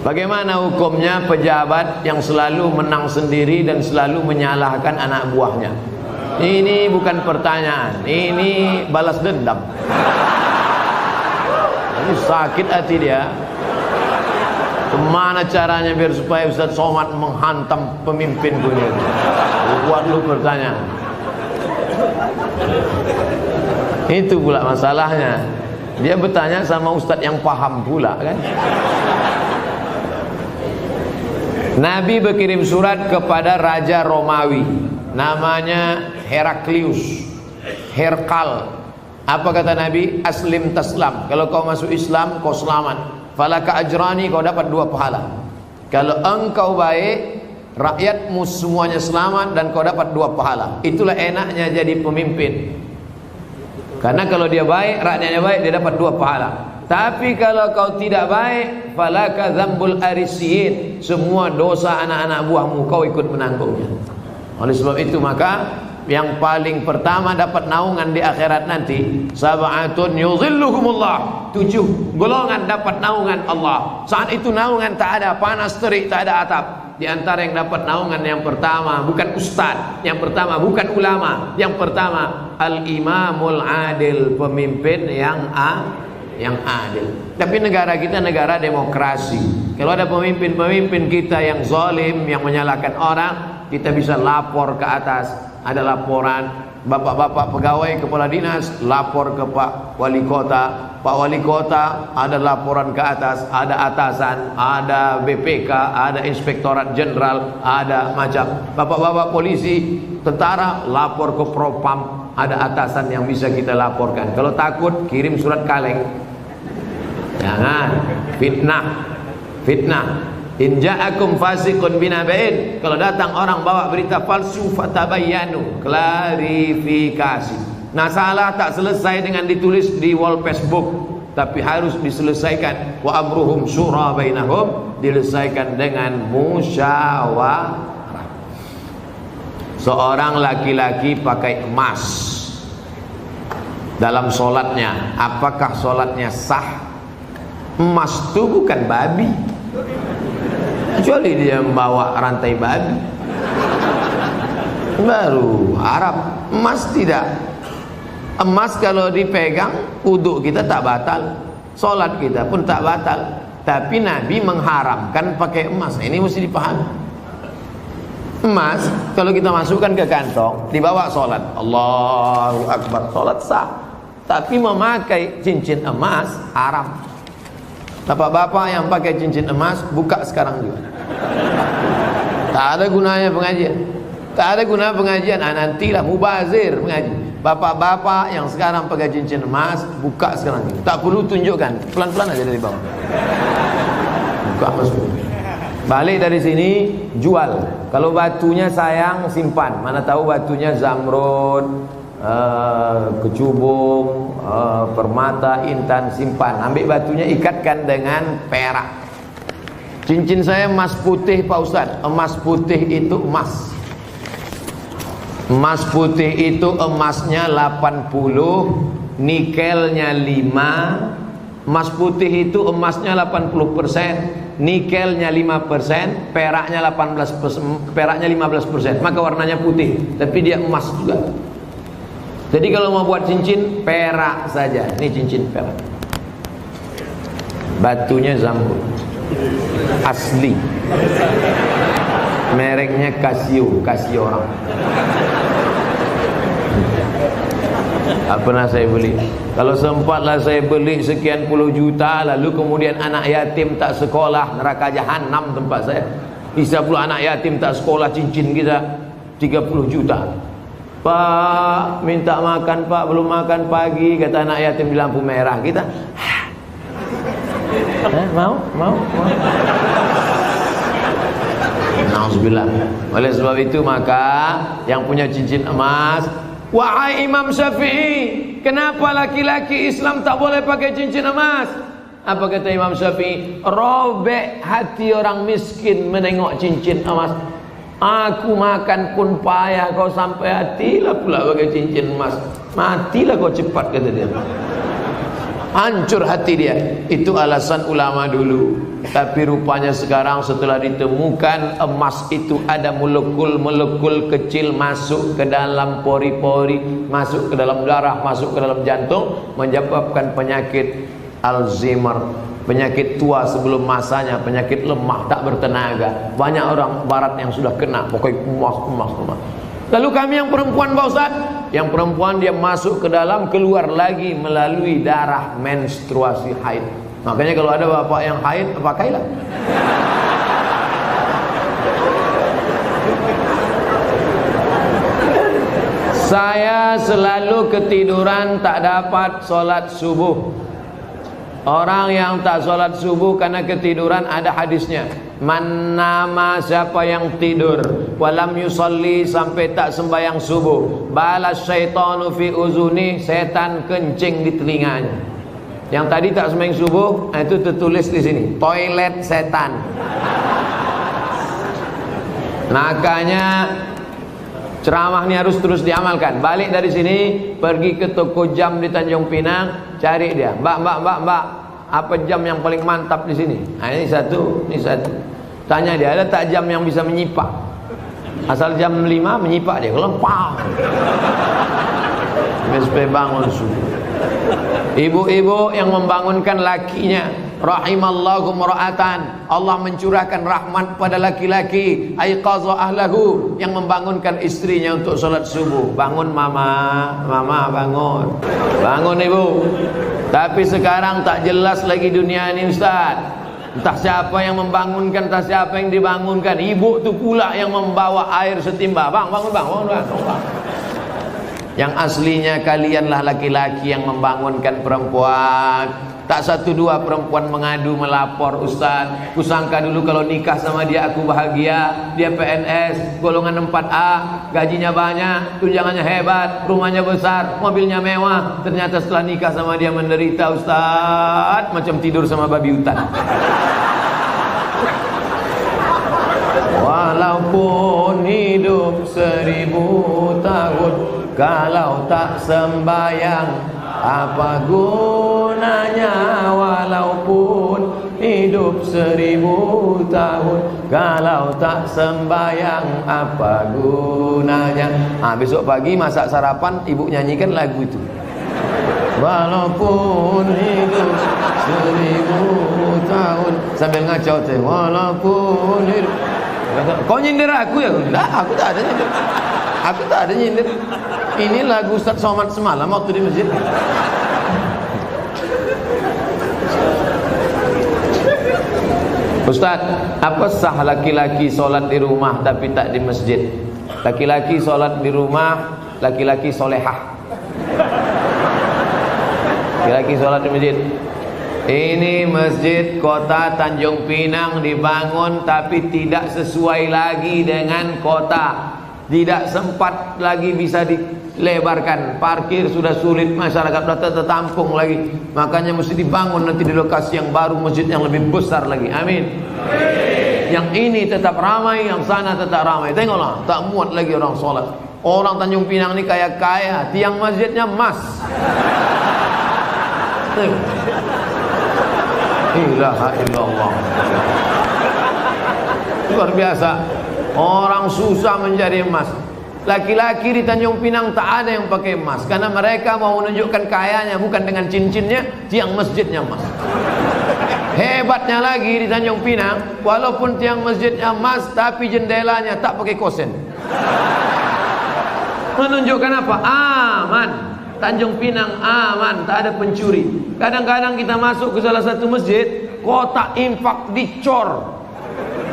Bagaimana hukumnya pejabat yang selalu menang sendiri dan selalu menyalahkan anak buahnya? Ini bukan pertanyaan, ini balas dendam. Ini sakit hati dia. Kemana caranya biar supaya Ustaz Somad menghantam pemimpin dunia? Buat lu pertanyaan. Itu pula masalahnya. Dia bertanya sama Ustaz yang paham pula kan. Nabi berkirim surat kepada Raja Romawi, namanya Heraklius, Herkal. Apa kata Nabi? Aslim taslam. Kalau kau masuk Islam, kau selamat. Falaka ajrani, kau dapat 2 pahala. Kalau engkau baik, rakyatmu semuanya selamat dan kau dapat 2 pahala. Itulah enaknya jadi pemimpin. Karena kalau dia baik, rakyatnya baik, dia dapat 2 pahala. Tapi kalau kau tidak baik, falaka dzambul arisiyin, semua dosa anak-anak buahmu kau ikut menanggungnya. Oleh sebab itu maka yang paling pertama dapat naungan di akhirat nanti, sab'atun yuzilluhumullah, 7 golongan dapat naungan Allah. Saat itu naungan tak ada panas terik, tak ada atap. Di antara yang dapat naungan yang pertama bukan ustaz, yang pertama bukan ulama, yang pertama al-imamul adil, pemimpin yang adil. Tapi negara kita negara demokrasi. Kalau ada pemimpin-pemimpin kita yang zalim, yang menyalahkan orang, kita bisa lapor ke atas. Ada laporan bapak-bapak pegawai kepala dinas, lapor ke Pak Wali Kota. Pak Wali Kota ada laporan ke atas, ada atasan, ada BPK, ada Inspektorat Jenderal, ada macam. Bapak-bapak polisi, tentara, lapor ke Propam. Ada atasan yang bisa kita laporkan. Kalau takut, kirim surat kaleng. Jangan fitnah. In ja'akum fasiqun binaba'in, kalau datang orang bawa berita palsu, fatabayyanu, klarifikasi. Nah, salah tak selesai dengan ditulis di wall Facebook, tapi harus diselesaikan. Wa amruhum syura bainahum, diselesaikan dengan musyawarah. Seorang laki-laki pakai emas dalam solatnya, apakah solatnya sah? Emas itu bukan babi, kecuali dia membawa rantai babi, baru Arab. Emas tidak. Emas kalau dipegang, wudhu kita tak batal, solat kita pun tak batal. Tapi Nabi mengharamkan pakai emas. Ini mesti dipahami. Emas kalau kita masukkan ke kantong, dibawa solat, Allahu Akbar, solat sah. Tapi memakai cincin emas haram. Bapak-bapak yang pakai cincin emas, buka sekarang juga. Tak ada gunanya pengajian. Tak ada guna pengajian. Nantilah mubazir mengaji. Bapak-bapak yang sekarang pakai cincin emas, buka sekarang juga. Tak perlu tunjukkan, pelan-pelan aja dari bawah. Buka masuk. Balik dari sini, jual. Kalau batunya sayang, simpan. Mana tahu batunya zamrud, kecubung, permata, intan, simpan. Ambil batunya, ikatkan dengan perak. Cincin saya emas putih Pak Ustadz. Emas putih itu emas. Emas putih itu emasnya 80, nikelnya 5. Emas putih itu emasnya 80%, nikelnya 5%, peraknya 18%, peraknya 15%. Maka warnanya putih, tapi dia emas juga. Jadi kalau mau buat cincin, perak saja. Ini cincin perak. Batunya zamrud, asli. Mereknya Casio orang. Tak pernah saya beli. Kalau sempatlah saya beli sekian puluh juta, lalu kemudian anak yatim tak sekolah, neraka jahanam tempat saya. Bisa pula anak yatim tak sekolah, cincin kita 30 juta. Pak, minta makan Pak, belum makan pagi, kata anak yatim di lampu merah. Kita mau. Nauzubillah. Oleh sebab itu maka yang punya cincin emas, wahai Imam Syafi'i, kenapa laki-laki Islam tak boleh pakai cincin emas? Apa kata Imam Syafi'i? Robek hati orang miskin menengok cincin emas. Aku makan pun payah, kau sampai hatilah pula pakai cincin emas. Matilah kau cepat, kata dia. hancur hati dia. Itu alasan ulama dulu. Tapi rupanya sekarang setelah ditemukan emas itu ada molekul-molekul kecil masuk ke dalam pori-pori, masuk ke dalam darah, masuk ke dalam jantung, menyebabkan penyakit Alzheimer, penyakit tua sebelum masanya, penyakit lemah, tak bertenaga. Banyak orang barat yang sudah kena, pokoknya emas. Lalu kami yang perempuan, Pak Ustaz, yang perempuan dia masuk ke dalam, keluar lagi melalui darah menstruasi haid. Makanya kalau ada bapak yang haid, pakailah. Saya selalu ketiduran, tak dapat sholat subuh. Orang yang tak sholat subuh karena ketiduran, ada hadisnya. Man nama, siapa yang tidur, walam yusalli, sampai tak sembahyang subuh, balas syaitanu fi uzuni, setan kencing di telinganya. Yang tadi tak sembahyang subuh, itu tertulis di sini, toilet setan. Makanya ceramah ini harus terus diamalkan. Balik dari sini, pergi ke toko jam di Tanjung Pinang, cari dia. Mbak, apa jam yang paling mantap di sini? Nah, ini satu. Tanya dia, ada tak jam yang bisa menyipak? Asal jam 5 menyipak dia, lempang. Sampai bangun subuh. Ibu-ibu yang membangunkan lakinya, rahimallahu mra'atan, Allah mencurahkan rahmat pada laki-laki, aiqadha ahlahu, yang membangunkan istrinya untuk sholat subuh. Bangun mama bangun. Bangun ibu. Tapi sekarang tak jelas lagi dunia ini, Ustaz. Entah siapa yang membangunkan, entah siapa yang dibangunkan. Ibu tu pula yang membawa air setimba. Bangun. Yang aslinya kalianlah laki-laki yang membangunkan perempuan. Tak satu dua perempuan mengadu melapor, Ustaz, kusangka dulu kalau nikah sama dia aku bahagia. Dia PNS golongan 4A, gajinya banyak, tunjangannya hebat, rumahnya besar, mobilnya mewah. Ternyata setelah nikah sama dia menderita, Ustaz, macam tidur sama babi hutan. Walaupun hidup 1000 tahun, kalau tak sembayang, apa gunanya? Walaupun hidup 1000 tahun, kalau tak sembayang, apa gunanya? Besok pagi masak sarapan, ibu nyanyikan lagu itu. Walaupun hidup 1000 tahun, sambil ngacau teh. Walaupun hidup. Kau nyindir aku ya? Lah, aku tak ada nyindir. Ini lagu Ustaz Somad semalam waktu di masjid. Ustaz, apa sah laki-laki sholat di rumah tapi tak di masjid? Laki-laki sholat di rumah, laki-laki solehah. Laki-laki sholat di masjid. Ini masjid kota Tanjung Pinang dibangun tapi tidak sesuai lagi dengan kota. Tidak sempat lagi bisa dilebarkan. Parkir sudah sulit, masyarakat sudah tertampung lagi. Makanya mesti dibangun nanti di lokasi yang baru, masjid yang lebih besar lagi. Amin. Yang ini tetap ramai, yang sana tetap ramai. Tengoklah, tak muat lagi orang sholat. Orang Tanjung Pinang ini kaya-kaya, tiang masjidnya emas. Ilaha illallah. Luar biasa. Orang susah mencari emas. Laki-laki di Tanjung Pinang tak ada yang pakai emas, karena mereka mau menunjukkan kayanya bukan dengan cincinnya, tiang masjidnya emas. Hebatnya lagi di Tanjung Pinang, walaupun tiang masjidnya emas, tapi jendelanya tak pakai kosen. Menunjukkan apa? Aman. Tanjung Pinang aman, tak ada pencuri. Kadang-kadang kita masuk ke salah satu masjid, kotak infak dicor.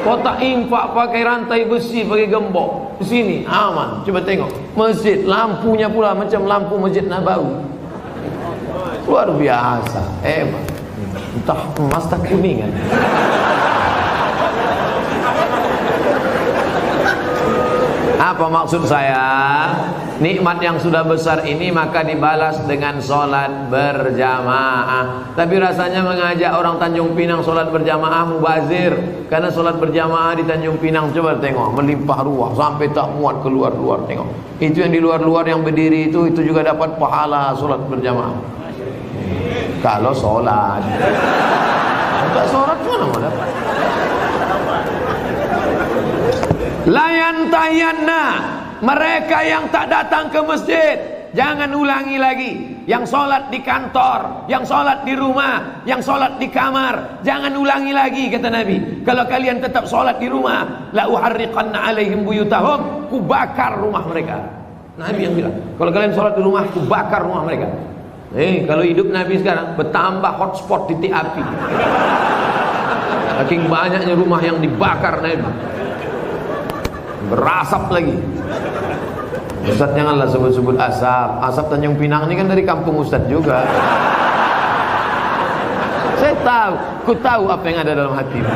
Kotak infak pakai rantai besi, pakai gembok. Di sini aman. Coba tengok masjid, lampunya pula macam lampu Masjid Nabawi. Luar biasa. Entah emas tak kuningan. Apa maksud saya? Nikmat yang sudah besar ini maka dibalas dengan sholat berjamaah. Tapi rasanya mengajak orang Tanjung Pinang sholat berjamaah mubazir. Karena sholat berjamaah di Tanjung Pinang, coba tengok, melimpah ruah sampai tak muat keluar-luar. Tengok, itu yang di luar-luar yang berdiri itu juga dapat pahala sholat berjamaah. Kalau sholat. Enggak sholat mana mau dapat? Layantayanna, mereka yang tak datang ke masjid, jangan ulangi lagi. Yang sholat di kantor, yang sholat di rumah, yang sholat di kamar, jangan ulangi lagi, kata Nabi. Kalau kalian tetap sholat di rumah, la uharriqanna alaihim buyutahum, ku bakar rumah mereka. Nabi yang bilang, kalau kalian sholat di rumah, ku bakar rumah mereka. Kalau hidup Nabi sekarang bertambah hotspot titik api. Saking banyaknya rumah yang dibakar Nabi, berasap lagi. Ustaz janganlah sebut-sebut asap. Asap Tanjung Pinang ini kan dari kampung Ustaz juga. Saya tahu, ku tahu apa yang ada dalam hatimu.